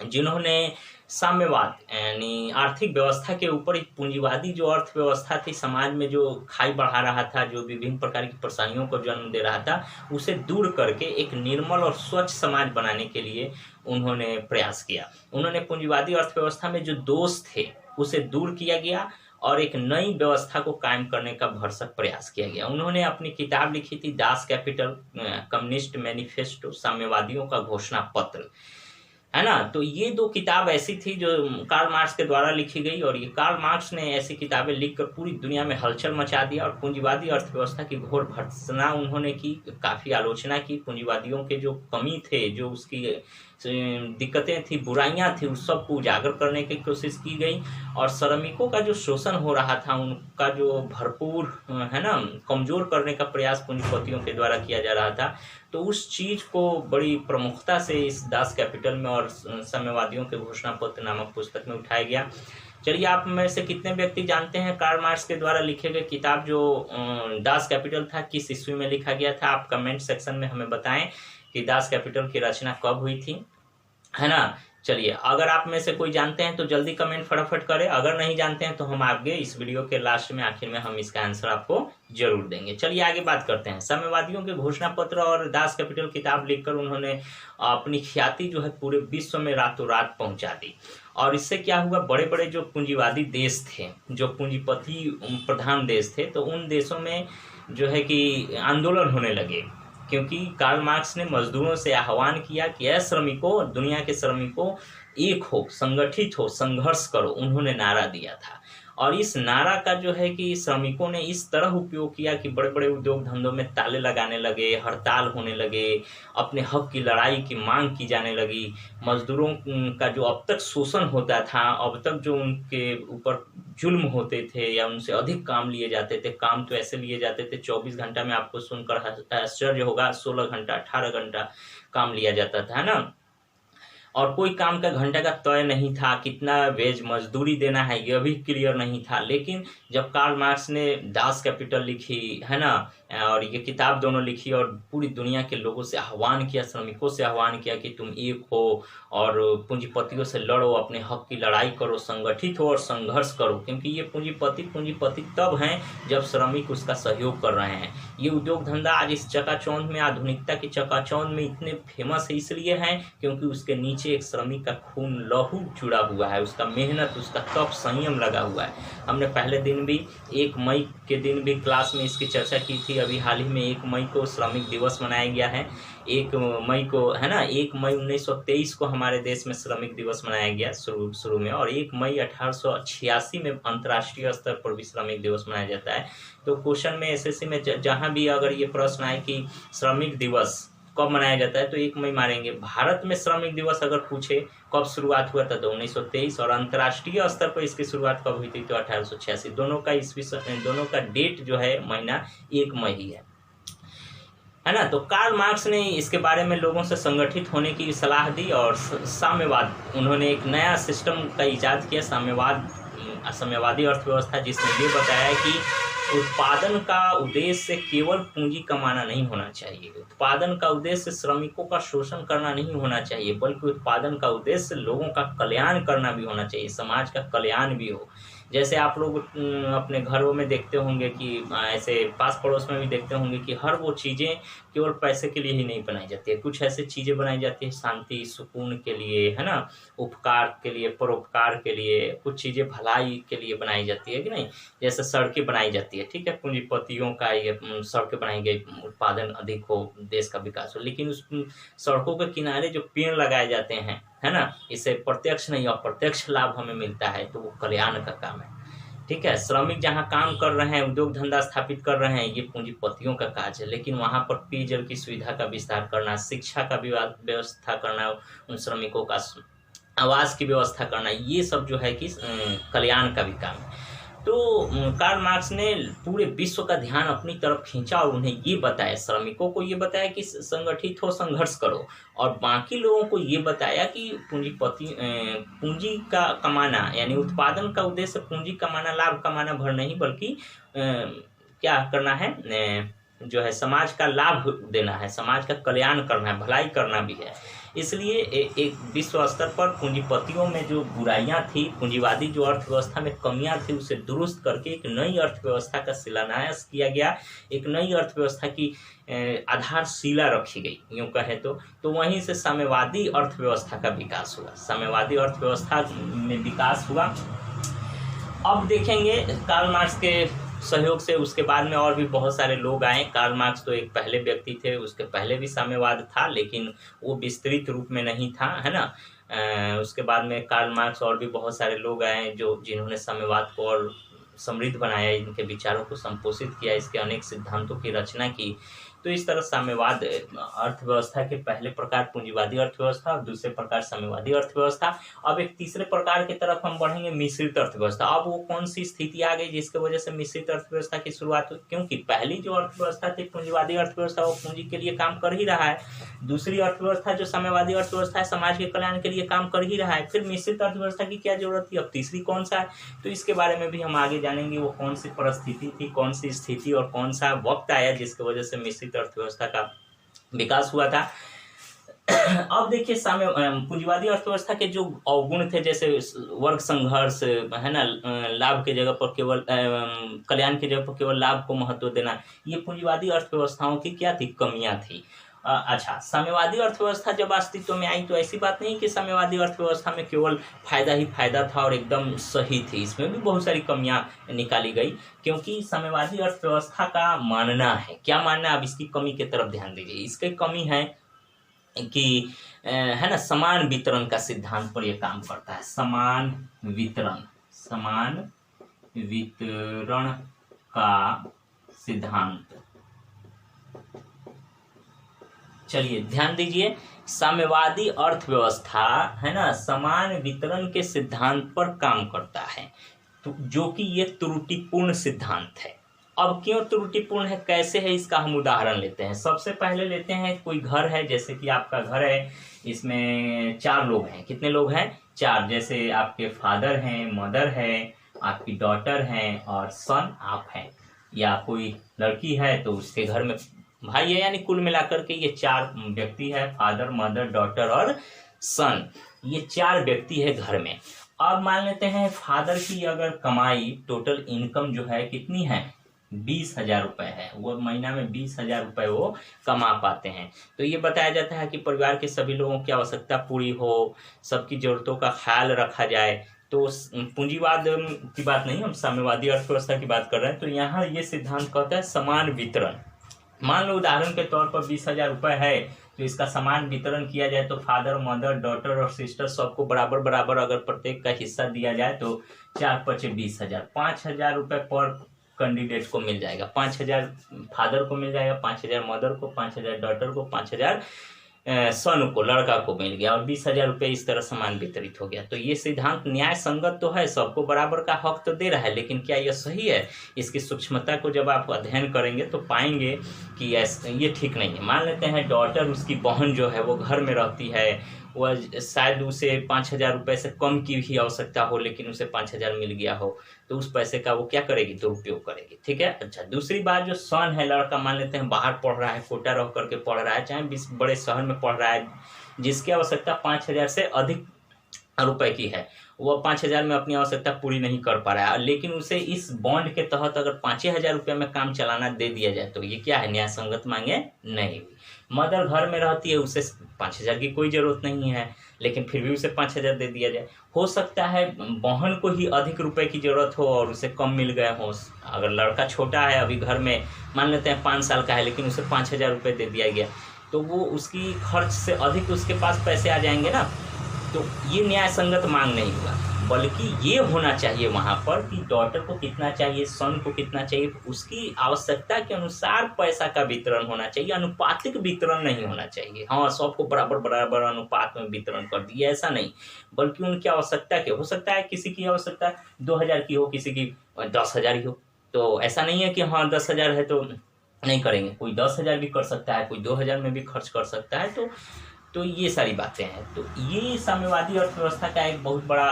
जिन्होंने साम्यवाद यानी आर्थिक व्यवस्था के ऊपर एक पूंजीवादी जो अर्थव्यवस्था थी, समाज में जो खाई बढ़ा रहा था, जो विभिन्न प्रकार की परेशानियों को जन्म दे रहा था, उसे दूर करके एक निर्मल और स्वच्छ समाज बनाने के लिए उन्होंने प्रयास किया। उन्होंने पूंजीवादी अर्थव्यवस्था में जो दोष थे उसे दूर किया गया और एक नई व्यवस्था को कायम करने का भरसक प्रयास किया गया। उन्होंने अपनी किताब लिखी थी, दास कैपिटल, कम्युनिस्ट मैनिफेस्टो, साम्यवादियों का घोषणा पत्र। है ना। तो ये 2 किताब ऐसी थी जो कार्ल मार्क्स के द्वारा लिखी गई, और ये कार्ल मार्क्स ने ऐसी किताबें लिखकर पूरी दुनिया में हलचल मचा दिया, और पूंजीवादी अर्थव्यवस्था की घोर भर्त्सना उन्होंने की, काफ़ी आलोचना की। पूंजीवादियों के जो कमी थे, जो उसकी दिक्कतें थी, बुराइयां थी, उस सब को उजागर करने की कोशिश की गई, और श्रमिकों का जो शोषण हो रहा था उनका जो भरपूर है ना कमज़ोर करने का प्रयास पूंजीपतियों के द्वारा किया जा रहा था। तो उस चीज़ को बड़ी प्रमुखता से इस दास कैपिटल में और साम्यवादियों के घोषणा पत्र नामक पुस्तक में उठाया गया। चलिए, आप में से कितने व्यक्ति जानते हैं कार्ल मार्क्स के द्वारा लिखे गए किताब जो दास कैपिटल था किस ईस्वी में लिखा गया था? आप कमेंट सेक्शन में हमें बताएं कि दास कैपिटल की रचना कब हुई थी, है ना। चलिए, अगर आप में से कोई जानते हैं तो जल्दी कमेंट फटाफट करें, अगर नहीं जानते हैं तो हम आगे इस वीडियो के लास्ट में आखिर में हम इसका आंसर आपको जरूर देंगे। चलिए आगे बात करते हैं। साम्यवादियों के घोषणा पत्र और दास कैपिटल किताब लिखकर उन्होंने अपनी ख्याति जो है पूरे विश्व में रातों रात पहुंचा दी, और इससे क्या हुआ, बड़े बड़े जो पूंजीवादी देश थे, जो पूंजीपति प्रधान देश थे, तो उन देशों में जो है कि आंदोलन होने लगे, क्योंकि कार्ल मार्क्स ने मजदूरों से आह्वान किया कि ऐ श्रमिकों, दुनिया के श्रमिकों, एक हो, संगठित हो, संघर्ष करो, उन्होंने नारा दिया था। और इस नारा का जो है कि श्रमिकों ने इस तरह उपयोग किया कि बड़े बड़े उद्योग धंधों में ताले लगाने लगे, हड़ताल होने लगे, अपने हक की लड़ाई की मांग की जाने लगी। मजदूरों का जो अब तक शोषण होता था, अब तक जो उनके ऊपर जुल्म होते थे या उनसे अधिक काम लिए जाते थे, काम तो ऐसे लिए जाते थे 24 घंटा में, आपको सुनकर आश्चर्य होगा 16 घंटा 18 घंटा काम लिया जाता था, है ना। और कोई काम का घंटे का तय नहीं था, कितना वेज मजदूरी देना है यह भी क्लियर नहीं था। लेकिन जब कार्ल मार्क्स ने दास कैपिटल लिखी, है ना, और ये किताब दोनों लिखी और पूरी दुनिया के लोगों से आह्वान किया, श्रमिकों से आह्वान किया कि तुम एक हो और पूंजीपतियों से लड़ो, अपने हक की लड़ाई करो, संगठित हो और संघर्ष करो, क्योंकि ये पूंजीपति तब हैं जब श्रमिक उसका सहयोग कर रहे हैं। ये उद्योग धंधा आज इस चकाचौंध में, आधुनिकता की चकाचौंध में इतने फेमस है इसलिए हैं क्योंकि उसके नीचे एक श्रमिक का खून लहू जुड़ा हुआ है, उसका मेहनत, उसका तप, संयम लगा हुआ है। हमने पहले दिन भी 1 मई के दिन भी क्लास में इसकी चर्चा की थी। अभी हाल ही में 1 मई को श्रमिक दिवस मनाया गया है। 1 मई को, है ना, 1 मई 1923 को हमारे देश में श्रमिक दिवस मनाया गया शुरू में, और 1 मई 1886 में अंतर्राष्ट्रीय स्तर पर भी श्रमिक दिवस मनाया जाता है। तो क्वेश्चन में एसएससी में जहाँ भी अगर ये प्रश्न आए कि श्रमिक दिवस कब मनाया जाता है तो 1 मई मारेंगे। भारत में श्रमिक दिवस अगर पूछे कब शुरुआत हुआ था तो 1923, और अंतर्राष्ट्रीय स्तर पर इसकी शुरुआत कब हुई थी तो 1886। दोनों का डेट जो है महीना 1 मई ही है ना। तो कार्ल मार्क्स ने इसके बारे में लोगों से संगठित होने की सलाह दी, और साम्यवाद, उन्होंने एक नया सिस्टम का इजाद किया, साम्यवादी अर्थव्यवस्था, जिसने ये बताया कि उत्पादन का उद्देश्य केवल पूंजी कमाना नहीं होना चाहिए, उत्पादन का उद्देश्य श्रमिकों का शोषण करना नहीं होना चाहिए, बल्कि उत्पादन का उद्देश्य लोगों का कल्याण करना भी होना चाहिए, समाज का कल्याण भी हो। जैसे आप लोग अपने घरों में देखते होंगे कि ऐसे पास पड़ोस में भी देखते होंगे कि हर वो चीज़ें केवल पैसे के लिए ही नहीं बनाई जाती है, कुछ ऐसे चीज़ें बनाई जाती है शांति सुकून के लिए, है ना, उपकार के लिए, परोपकार के लिए, कुछ चीज़ें भलाई के लिए बनाई जाती है कि नहीं। जैसे सड़कें बनाई जाती है, ठीक है, पूंजीपतियों का ये सड़कें बनाई गई, उत्पादन अधिक हो, देश का विकास हो, लेकिन उस सड़कों के किनारे जो पेड़ लगाए जाते हैं, है ना, इससे प्रत्यक्ष नहीं अप्रत्यक्ष लाभ हमें मिलता है, तो वो कल्याण का काम है। ठीक है, श्रमिक जहाँ काम कर रहे हैं, उद्योग धंधा स्थापित कर रहे हैं, ये पूंजीपतियों का काज है, लेकिन वहाँ पर पेयजल की सुविधा का विस्तार करना, शिक्षा का व्यवस्था करना, उन श्रमिकों का आवास की व्यवस्था करना, ये सब जो है कि कल्याण का भी काम है। तो कार्ल मार्क्स ने पूरे विश्व का ध्यान अपनी तरफ खींचा और उन्हें ये बताया, श्रमिकों को ये बताया कि संगठित हो, संघर्ष करो, और बाकी लोगों को ये बताया कि पूंजी का कमाना, यानी उत्पादन का उद्देश्य पूंजी कमाना, लाभ कमाना भर नहीं, बल्कि क्या करना है, जो है समाज का लाभ देना है, समाज का कल्याण करना है, भलाई करना भी है। इसलिए एक विश्व स्तर पर पूंजीपतियों में जो बुराइयां थी, पूंजीवादी जो अर्थव्यवस्था में कमियां थी, उसे दुरुस्त करके एक नई अर्थव्यवस्था का शिलान्यास किया गया, एक नई अर्थव्यवस्था की आधारशिला रखी गई, यूँ कहे तो वहीं से साम्यवादी अर्थव्यवस्था का विकास हुआ, साम्यवादी अर्थव्यवस्था में विकास हुआ। अब देखेंगे कार्ल मार्क्स के सहयोग से उसके बाद में और भी बहुत सारे लोग आए। कार्ल मार्क्स तो एक पहले व्यक्ति थे, उसके पहले भी साम्यवाद था, लेकिन वो विस्तृत रूप में नहीं था, है ना। उसके बाद में कार्ल मार्क्स और भी बहुत सारे लोग आए जिन्होंने साम्यवाद को और समृद्ध बनाया, इनके विचारों को संपोषित किया, इसके अनेक सिद्धांतों की रचना की। तो इस तरह साम्यवाद अर्थव्यवस्था के पहले प्रकार पूंजीवादी अर्थव्यवस्था और दूसरे प्रकार साम्यवादी अर्थव्यवस्था। अब एक तीसरे प्रकार की तरफ हम बढ़ेंगे, मिश्रित अर्थव्यवस्था। अब वो कौन सी स्थिति आ गई जिसकी वजह से मिश्रित अर्थव्यवस्था की शुरुआत हुई? क्योंकि पहली जो अर्थव्यवस्था थी पूंजीवादी अर्थव्यवस्था, वो पूंजी के लिए काम कर ही रहा है। दूसरी अर्थव्यवस्था जो साम्यवादी अर्थव्यवस्था है, समाज के कल्याण के लिए काम कर ही रहा है। फिर मिश्रित अर्थव्यवस्था की क्या जरूरत थी? अब तीसरी कौन सा है? तो इसके बारे में भी हम आगे जानेंगे, वो कौन सी परिस्थिति थी, कौन सी स्थिति और कौन सा वक्त आया जिसकी वजह से मिश्रित अर्थव्यवस्था का विकास हुआ था। अब देखिए, पूंजीवादी अर्थव्यवस्था के जो अवगुण थे, जैसे वर्ग संघर्ष है ना, लाभ के जगह पर केवल कल्याण की जगह पर केवल लाभ को महत्व देना, ये पूंजीवादी अर्थव्यवस्थाओं की क्या थी? कमियां थी। अच्छा, साम्यवादी अर्थव्यवस्था जब अस्तित्व में आई तो ऐसी बात नहीं कि साम्यवादी अर्थव्यवस्था में केवल फायदा ही फायदा था और एकदम सही थी, इसमें भी बहुत सारी कमियां निकाली गई। क्योंकि साम्यवादी अर्थव्यवस्था का मानना है, क्या मानना है? अब इसकी कमी की तरफ ध्यान दीजिए। इसकी कमी है कि है ना, समान वितरण का सिद्धांत पर यह काम करता है। समान वितरण का सिद्धांत। चलिए ध्यान दीजिए, साम्यवादी अर्थव्यवस्था है ना, समान वितरण के सिद्धांत पर काम करता है, तो जो कि ये त्रुटिपूर्ण सिद्धांत है। अब क्यों त्रुटिपूर्ण है, कैसे है, इसका हम उदाहरण लेते हैं। सबसे पहले लेते हैं, कोई घर है, जैसे कि आपका घर है, इसमें 4 लोग हैं। कितने लोग हैं? 4। जैसे आपके फादर हैं, मदर है, आपकी डॉटर हैं और सन आप हैं, या कोई लड़की है तो उसके घर में भाई है। यानी कुल मिलाकर के ये 4 व्यक्ति है, फादर, मदर, डॉटर और सन। ये 4 व्यक्ति है घर में। अब मान लेते हैं फादर की अगर कमाई, टोटल इनकम जो है कितनी है? 20,000 रुपए है। वो महीना में 20,000 रुपए वो कमा पाते हैं। तो ये बताया जाता है कि परिवार के सभी लोगों की आवश्यकता पूरी हो, सबकी जरूरतों का ख्याल रखा जाए। तो पूंजीवाद की बात नहीं, हम साम्यवादी अर्थव्यवस्था की बात कर रहे हैं। तो यहाँ ये सिद्धांत कहता है समान वितरण। मान लो उदाहरण के तौर पर 20,000 रुपए है, तो इसका समान वितरण किया जाए तो फादर, मदर, डॉटर और सिस्टर सबको बराबर बराबर अगर प्रत्येक का हिस्सा दिया जाए तो 4 × 5 = 20,000, 5,000 रुपए पर कैंडिडेट को मिल जाएगा। 5,000 फादर को मिल जाएगा, 5,000 मदर को, 5,000 डॉटर को, 5,000 सन को, लड़का को मिल गया, और 20,000 रुपये इस तरह समान वितरित हो गया। तो ये सिद्धांत न्याय संगत तो है, सबको बराबर का हक तो दे रहा है, लेकिन क्या यह सही है? इसकी सूक्ष्मता को जब आप अध्ययन करेंगे तो पाएंगे कि ये ठीक नहीं है। मान लेते हैं डॉटर, उसकी बहन जो है वो घर में रहती है, वह शायद उसे 5,000 रुपये से कम की भी आवश्यकता हो, लेकिन उसे 5,000 मिल गया हो, तो उस पैसे का वो क्या करेगी? दुरुपयोग करेगी। ठीक है। अच्छा, दूसरी बात, जो सन है, लड़का मान लेते हैं बाहर पढ़ रहा है, कोटा रह करके पढ़ रहा है, चाहे बड़े शहर में पढ़ रहा है, जिसकी आवश्यकता 5,000 से अधिक रुपए की है, वह 5,000 में अपनी आवश्यकता पूरी नहीं कर पा रहा है, लेकिन उसे इस बॉन्ड के तहत अगर 5,000 रुपये में काम चलाना दे दिया जाए तो ये क्या है? न्याय संगत मांगे नहीं। मदर घर में रहती है, उसे 5,000 की कोई जरूरत नहीं है, लेकिन फिर भी उसे 5,000 दे दिया जाए। हो सकता है बहन को ही अधिक रुपए की जरूरत हो और उसे कम मिल गए हो। अगर लड़का छोटा है, अभी घर में मान लेते हैं 5 साल का है, लेकिन उसे 5,000 रुपये दे दिया गया, तो वो उसकी खर्च से अधिक उसके पास पैसे आ जाएंगे ना। तो ये न्याय संगत मांग नहीं हुआ, बल्कि ये होना चाहिए वहाँ पर कि डॉटर को कितना चाहिए, सन को कितना चाहिए, उसकी आवश्यकता के अनुसार पैसा का वितरण होना चाहिए, अनुपातिक वितरण नहीं होना चाहिए। हाँ, सबको बराबर बराबर अनुपात में वितरण कर दिए, ऐसा नहीं, बल्कि उनकी आवश्यकता के, हो सकता है किसी की आवश्यकता 2,000 की हो, किसी की 10,000 की हो, तो ऐसा नहीं है कि हाँ 10,000 है तो नहीं करेंगे, कोई 10,000 भी कर सकता है, कोई 2,000 में भी खर्च कर सकता है। तो ये सारी बातें हैं। तो ये साम्यवादी अर्थव्यवस्था का एक बहुत बड़ा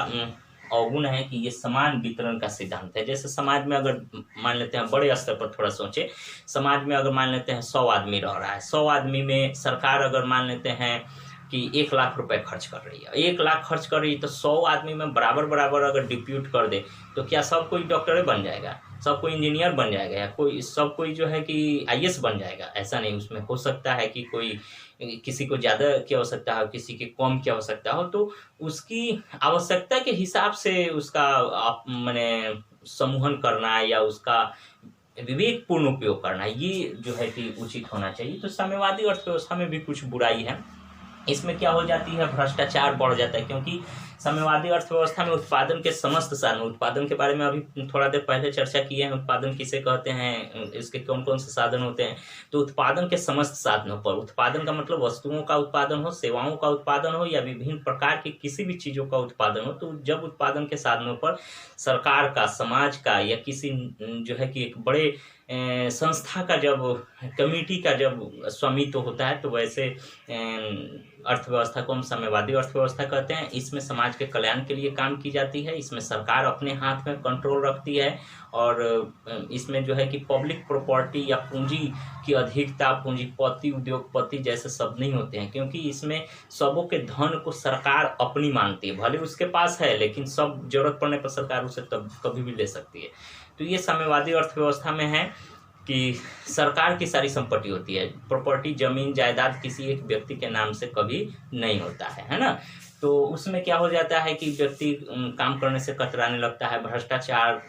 अवगुण है कि ये समान वितरण का सिद्धांत है। जैसे समाज में अगर मान लेते हैं, बड़े स्तर पर थोड़ा सोचे, समाज में अगर मान लेते हैं 100 आदमी रह रहा है, 100 आदमी में सरकार अगर मान लेते हैं कि 1 लाख रुपए खर्च कर रही है, 1 लाख खर्च कर रही है, तो 100 आदमी में बराबर बराबर अगर डिप्यूट कर दे तो क्या सब कोई डॉक्टर बन जाएगा, सब कोई इंजीनियर बन जाएगा, या सब कोई जो है कि IAS बन जाएगा? ऐसा नहीं। उसमें हो सकता है कि किसी को ज़्यादा की आवश्यकता हो, किसी की कम की आवश्यकता हो, तो उसकी आवश्यकता के हिसाब से उसका माने समूहन करना या उसका विवेकपूर्ण उपयोग करना, ये जो है कि उचित होना चाहिए। तो साम्यवादी अर्थव्यवस्था में भी कुछ बुराई है, इसमें क्या हो जाती है, भ्रष्टाचार बढ़ जाता है, क्योंकि साम्यवादी अर्थव्यवस्था में उत्पादन के समस्त साधन, उत्पादन के बारे में अभी थोड़ा देर पहले चर्चा की है, उत्पादन किसे कहते हैं, इसके कौन कौन से साधन होते हैं। तो उत्पादन के समस्त साधनों पर, उत्पादन का मतलब वस्तुओं का उत्पादन हो, सेवाओं का उत्पादन हो, या विभिन्न प्रकार की किसी भी चीज़ों का उत्पादन हो, तो जब उत्पादन के साधनों पर सरकार का, समाज का, या किसी जो है कि एक बड़े संस्था का जब, कमेटी का जब स्वामित्व होता है, तो वैसे अर्थव्यवस्था को हम साम्यवादी अर्थव्यवस्था कहते हैं। इसमें समाज के कल्याण के लिए काम की जाती है, इसमें सरकार अपने हाथ में कंट्रोल रखती है, और इसमें जो है कि पब्लिक प्रॉपर्टी या पूंजी की अधिकता, पूंजीपति, उद्योगपति जैसे शब्द नहीं होते हैं, क्योंकि इसमें सबों के धन को सरकार अपनी मानती है, भले उसके पास है, लेकिन सब जरूरत पड़ने पर सरकार उसे तब कभी भी ले सकती है। तो ये साम्यवादी अर्थव्यवस्था में है कि सरकार की सारी संपत्ति होती है, प्रॉपर्टी, जमीन जायदाद किसी एक व्यक्ति के नाम से कभी नहीं होता है ना। तो उसमें क्या हो जाता है कि व्यक्ति काम करने से कतराने लगता है, भ्रष्टाचार,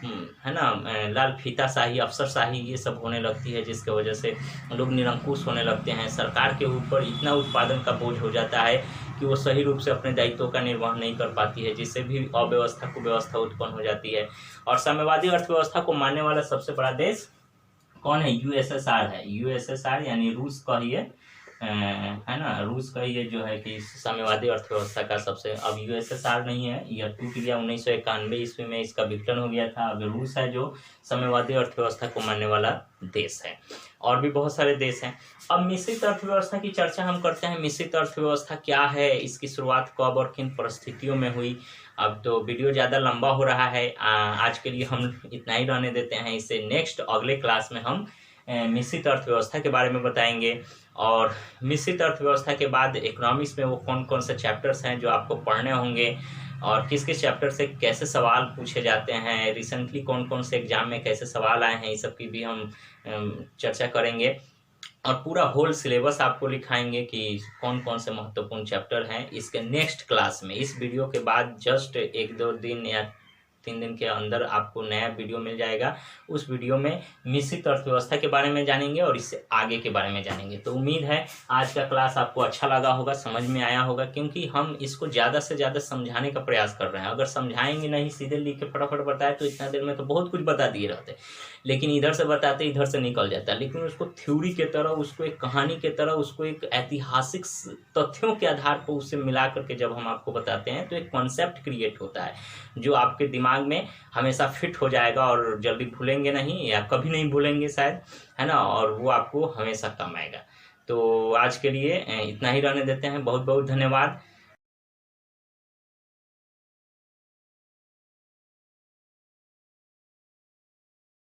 है ना, लाल फीताशाही, अफसरशाही, ये सब होने लगती है, जिसके वजह से लोग निरंकुश होने लगते हैं। सरकार के ऊपर इतना उत्पादन का बोझ हो जाता है कि वो सही रूप से अपने दायित्वों का निर्वहन नहीं कर पाती है, जिससे भी अव्यवस्था, कुव्यवस्था उत्पन्न हो जाती है। और साम्यवादी अर्थव्यवस्था को मानने वाला सबसे बड़ा देश कौन है? यूएसएसआर है। यूएसएसआर यानी रूस का ही है ना, रूस का ये जो है कि साम्यवादी अर्थव्यवस्था का सबसे, अब यूएसएसआर नहीं है, यह टूट गया 1991 ईस्वी में, इसका विघटन हो गया था। अब रूस है जो साम्यवादी अर्थव्यवस्था को मानने वाला देश है, और भी बहुत सारे देश हैं। अब मिश्रित अर्थव्यवस्था की चर्चा हम करते हैं। मिश्रित अर्थव्यवस्था क्या है, इसकी शुरुआत कब और किन परिस्थितियों में हुई। अब तो वीडियो ज़्यादा लंबा हो रहा है, आज के लिए हम इतना ही रहने देते हैं। इससे नेक्स्ट अगले क्लास में हम मिश्रित अर्थव्यवस्था के बारे में बताएंगे, और मिश्रित अर्थव्यवस्था के बाद इकोनॉमिक्स में वो कौन कौन से चैप्टर्स हैं जो आपको पढ़ने होंगे, और किस किस चैप्टर से कैसे सवाल पूछे जाते हैं, रिसेंटली कौन कौन से एग्जाम में कैसे सवाल आए हैं, इस सब की भी हम चर्चा करेंगे। और पूरा होल सिलेबस आपको लिखाएंगे कि कौन कौन से महत्वपूर्ण चैप्टर हैं इसके नेक्स्ट क्लास में। इस वीडियो के बाद जस्ट 1-2 दिन या 3 दिन के अंदर आपको नया वीडियो मिल जाएगा। उस वीडियो में मिश्रित अर्थव्यवस्था के बारे में जानेंगे और इससे आगे के बारे में जानेंगे। तो उम्मीद है आज का क्लास आपको अच्छा लगा होगा, समझ में आया होगा, क्योंकि हम इसको ज़्यादा से ज़्यादा समझाने का प्रयास कर रहे हैं। अगर समझाएंगे नहीं, सीधे लिख के फटाफट बताए, तो इतना देर में तो बहुत कुछ बता दिए रहते, लेकिन इधर से बताते इधर से निकल जाता है। लेकिन उसको थ्योरी के तरह, उसको एक कहानी के तरह, उसको एक ऐतिहासिक तथ्यों के आधार पर उसे मिला करके जब हम आपको बताते हैं, तो एक कॉन्सेप्ट क्रिएट होता है जो आपके दिमाग में हमेशा फिट हो जाएगा, और जल्दी भूलेंगे नहीं, या कभी नहीं भूलेंगे शायद, है ना, और वो आपको हमेशा काम आएगा। तो आज के लिए इतना ही रहने देते हैं। बहुत बहुत धन्यवाद।